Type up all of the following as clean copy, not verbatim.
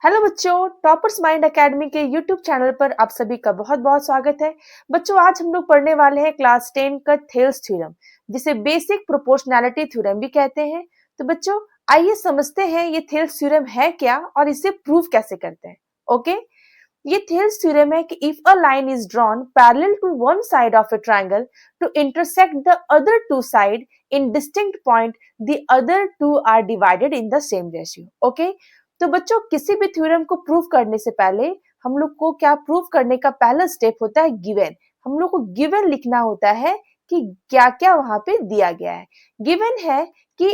Hello बच्चों, toppers mind academy के YouTube channel पर आप सभी का बहुत बहुत स्वागत है। बच्चों, आज हम लोग पढ़ने वाले हैं क्लास 10 का थेल्स थ्योरम, जिसे बेसिक प्रोपोर्शनैलिटी थ्योरम भी कहते हैं। तो बच्चों, आइए समझते हैं ये थेल्स थ्योरम है क्या और इसे प्रूव कैसे करते हैं। ओके, ये थेल्स थ्योरम है कि if a line is drawn parallel to one side of a triangle to intersect the other two side in distinct point, the other two are divided in the same ratio. Okay, तो बच्चों, किसी भी theorem को prove करने से पहले हम लोग को क्या प्रूव करने का पहला स्टेप होता है गिवन। हम लोग को गिवन लिखना होता है कि क्या क्या वहां पे दिया गया है। गिवन है कि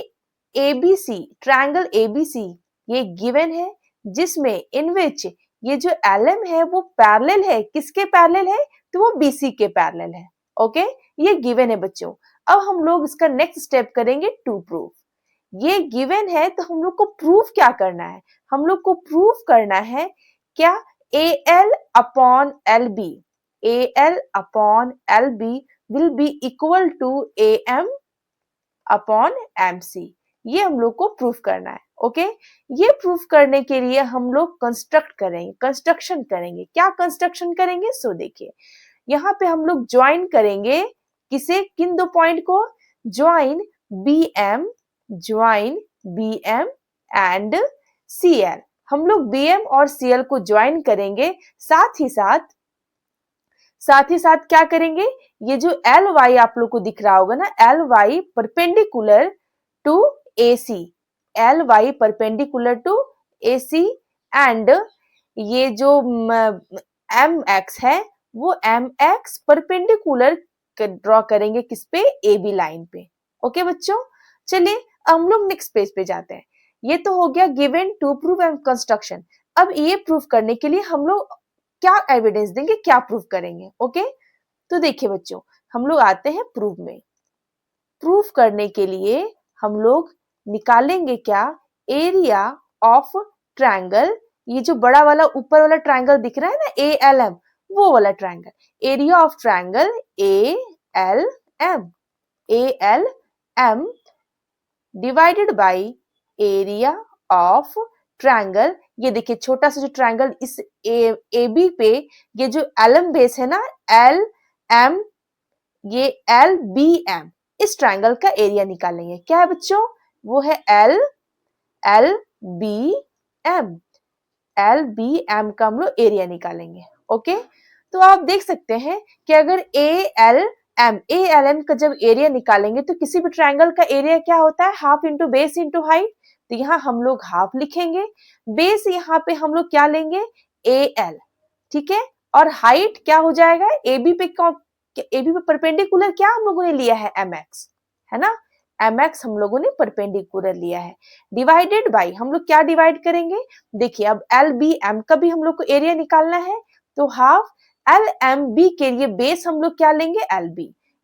एबीसी, ट्रायंगल एबीसी ये गिवन है, जिसमें इन विच ये जो एलएम है वो पैरेलल है। किसके पैरेलल है? तो वो बीसी के पैरेलल है। ओके, ये गिवन है बच्चों। अब हम लोग इसका नेक्स्ट स्टेप करेंगे टू प्रूव। ये गिवन है तो हम लोग को प्रूव क्या करना है? हम लोग को प्रूव करना है क्या? AL upon LB, AL upon LB will be equal to AM upon MC। ये हम लोग को प्रूफ करना है। ओके, ये प्रूफ करने के लिए हम लोग कंस्ट्रक्ट करेंगे, कंस्ट्रक्शन करेंगे। क्या कंस्ट्रक्शन करेंगे? सो देखिए, यहाँ पे हम लोग ज्वाइन करेंगे किसे? किन दो पॉइंट को? Join BM, join BM and CL। हम लोग BM और CL को ज्वाइन करेंगे। साथ ही साथ क्या करेंगे? ये जो LY आप लोग को दिख रहा होगा ना, LY perpendicular to AC, LY perpendicular to AC and ये जो MX है वो MX परपेंडिकुलर ड्रॉ करेंगे किस पे? AB लाइन पे। ओके बच्चों, चलिए हम लोग नेक्स्ट पेज पे जाते हैं। ये तो हो गया given to prove and construction. अब ये प्रूव करने के लिए हम लोग क्या एविडेंस देंगे, क्या प्रूव करेंगे? ओके, तो देखिए बच्चों, हम लोग आते हैं प्रूव में। प्रूफ करने के लिए हम लोग निकालेंगे क्या? Area of triangle. ये जो बड़ा वाला ऊपर वाला ट्रायंगल दिख रहा है ना, ALM, वो वाला triangle. Area of triangle ALM, ALM divided by area of triangle. ये देखिए छोटा सा जो ट्रायंगल इस AB पे, ये जो LM बेस है ना, LM, ये LBM, इस ट्रायंगल का एरिया निकालेंगे। क्या है बच्चों? वो है LBM, LBM का हम लोग एरिया निकालेंगे। ओके, तो आप देख सकते हैं कि अगर ALM का जब एरिया निकालेंगे तो किसी भी ट्रायंगल का एरिया क्या होता है? Half into base into height. तो यहाँ हम लोग हाफ लिखेंगे। बेस यहाँ पे हम लोग क्या लेंगे? AL, ठीक है। और हाइट क्या हो जाएगा? AB पे परपेंडिकुलर क्या हम लोगों ने लिया है? MX, है ना। MX हम लोगों ने परपेंडिकुलर लिया है। डिवाइडेड बाय, हम लोग क्या डिवाइड करेंगे? देखिए, अब LBM का भी हम लोग को एरिया निकालना है, तो हाफ LMB के लिए बेस हम लोग क्या लेंगे?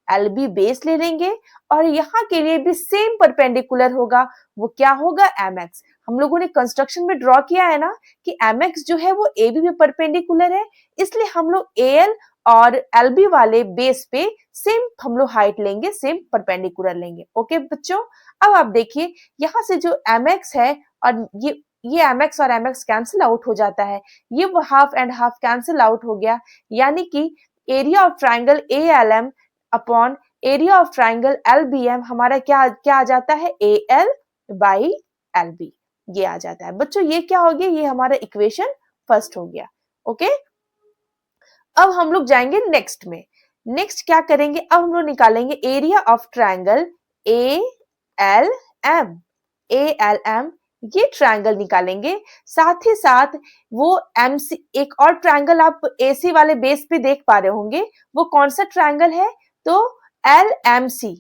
LB बेस ले लेंगे। और यहाँ के लिए भी सेम परपेंडिकुलर होगा, वो क्या होगा? MX। हम लोगों ने कंस्ट्रक्शन में ड्रॉ किया है ना कि MX जो है वो AB पे परपेंडिकुलर है, इसलिए हम लोग AL और LB वाले बेस पे सेम हम लोग हाइट लेंगे, सेम परपेंडिकुलर लेंगे। ओके बच्चों, अब आप देखिए यहाँ से जो MX है और ये MX और MX कैंसिल आउट हो जाता है, ये वो half and half cancel out हो गया, यानी कि area of triangle ALM upon area of triangle LBM हमारा क्या क्या आ जाता है? AL बाई LB, ये आ जाता है। बच्चों, ये क्या हो गया? ये हमारा इक्वेशन फर्स्ट हो गया। ओके, अब हम लोग जाएंगे नेक्स्ट में। नेक्स्ट क्या करेंगे? अब हम लोग निकालेंगे area of triangle ALM, ALM ये ट्रायंगल निकालेंगे। साथ ही साथ वो MC, एक और ट्रायंगल आप AC वाले बेस पे देख पा रहे होंगे, वो कौन सा ट्रायंगल है? तो LMC।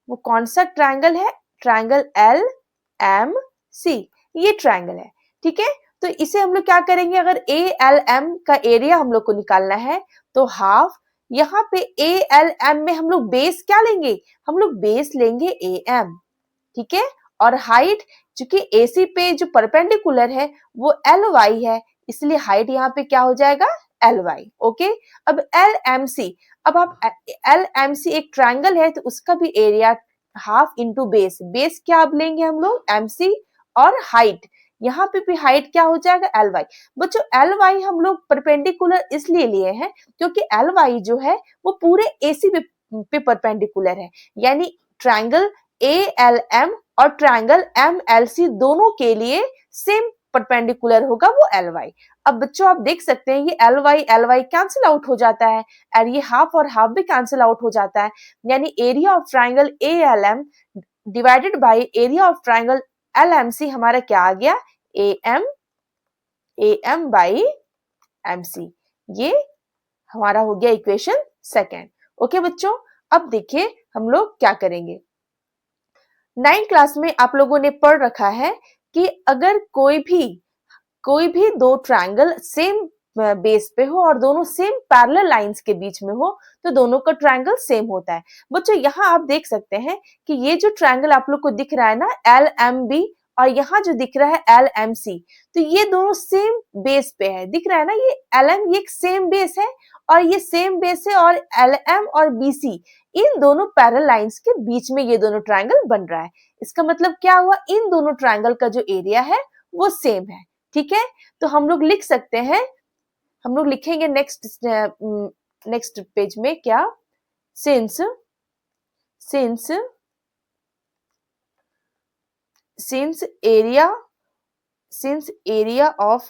वो कौन सा ट्रायंगल है? ट्रायंगल LMC, ये ट्रायंगल है। ठीक है, तो इसे हम लोग क्या करेंगे? अगर ALM का एरिया हम लोग को निकालना है तो हाफ, यहाँ पे ALM में हम लोग बेस क्या लेंगे? हम लोग बेस लेंगे AM, ठीक है। और हाइट, चूंकि AC पे जो परपेंडिकुलर है वो LY है, इसलिए हाइट यहाँ पे क्या हो जाएगा? LY। ओके, अब LMC, अब आप LMC एक ट्रायंगल है तो उसका भी area half into base, base क्या अब लेंगे हम लोग? MC, और हाइट यहाँ पे भी हाइट क्या हो जाएगा ly। बच्चों ly हम लोग परपेंडिकुलर इसलिए लिए हैं क्योंकि ly जो है वो पूरे AC पे परपेंडिकुलर है, यानी ट्रायंगल ALM और ट्रायंगल MLC दोनों के लिए सेम परपेंडिकुलर होगा वो ly। अब बच्चों आप देख सकते हैं ये ly कैंसिल आउट हो जाता है और ये हाफ और हाफ भी कैंसिल आउट हो जाता है, यानी area of triangle ALM divided by area of triangle LMC हमारा क्या आ गया AM बाई MC। ये हमारा हो गया इक्वेशन सेकेंड। ओके बच्चों, अब देखिए हम लोग क्या करेंगे। 9th क्लास में आप लोगों ने पढ़ रखा है कि अगर कोई भी दो ट्रायंगल सेम बेस पे हो और दोनों सेम पैरेलल लाइंस के बीच में हो तो दोनों का ट्रायंगल सेम होता है। बच्चों यहाँ आप देख सकते हैं कि ये जो ट्रायंगल आप लोग को दिख रहा है ना LMB और यहाँ जो दिख रहा है LMC, तो ये दोनों सेम बेस पे है, दिख रहा है ना, ये LM ये एक सेम बेस है और ये सेम बेस है और LM और BC इन दोनों पैरेलल लाइंस के बीच में ये दोनों ट्रायंगल बन रहा है। इसका मतलब क्या हुआ, इन दोनों ट्रायंगल का जो एरिया है वो सेम है। ठीक है, तो हम लोग लिख सकते हैं, हम लोग लिखेंगे नेक्स्ट पेज में क्या, since area of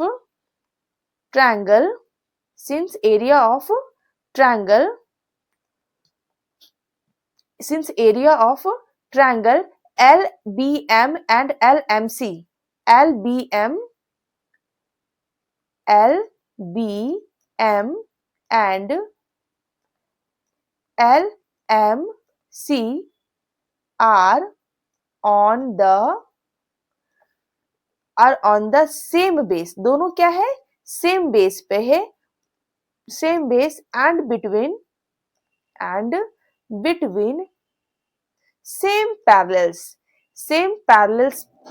triangle LBM and LMC and LMC are on the same base, दोनों क्या है सेम बेस पे है, same base and between same parallels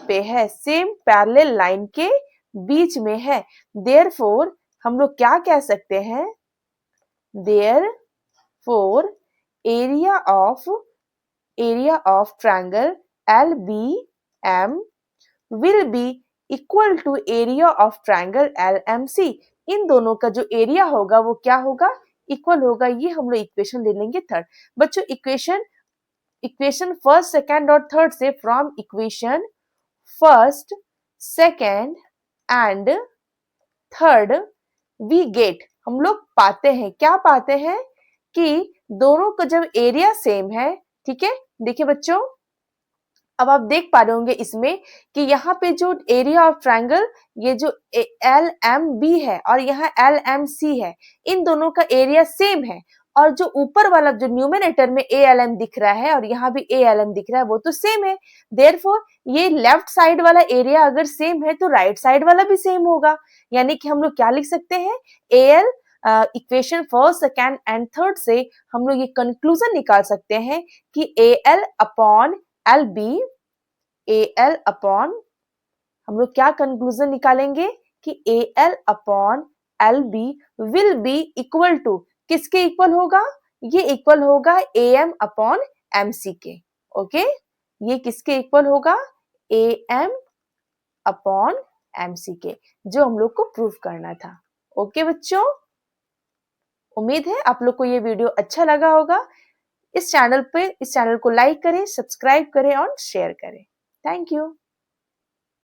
पे है, सेम पैरेलल लाइन के बीच में है। देयरफॉर हम लोग क्या कह सकते हैं, therefore area of triangle LBM will be equal to area of triangle LMC। इन दोनों का जो एरिया होगा वो क्या होगा, इक्वल होगा। ये हम लोग इक्वेशन ले लेंगे थर्ड। बच्चों इक्वेशन फर्स्ट सेकंड और थर्ड से, from equation first second and third we get, हम लोग पाते हैं, क्या पाते हैं कि दोनों का जब एरिया सेम है, ठीक है, देखिए बच्चों अब आप देख पा रहे होंगे इसमें कि यहाँ पे जो एरिया ऑफ ट्रायंगल ये जो LMB है और यहाँ LMC है, इन दोनों का एरिया सेम है और जो ऊपर वाला जो न्यूमरेटर में ALM दिख रहा है और यहाँ भी ALM दिख रहा है वो तो सेम है। देयरफॉर ये लेफ्ट साइड वाला एरिया अगर सेम है तो राइट साइड वाला भी सेम होगा, यानी कि हम लोग क्या लिख सकते हैं, AL equation first second and third से हम लोग ये कंक्लूजन निकाल सकते हैं कि AL अपॉन हम लोग क्या कंक्लूजन निकालेंगे कि AL upon LB will be equal to, किसके इक्वल होगा, ये इक्वल होगा AM अपॉन MC के। ओके, ये किसके इक्वल होगा, AM अपॉन MC के, जो हम लोग को प्रूफ करना था। ओके बच्चों, उम्मीद है आप लोग को ये वीडियो अच्छा लगा होगा। इस चैनल को लाइक करें, सब्सक्राइब करें और शेयर करें। Thank you.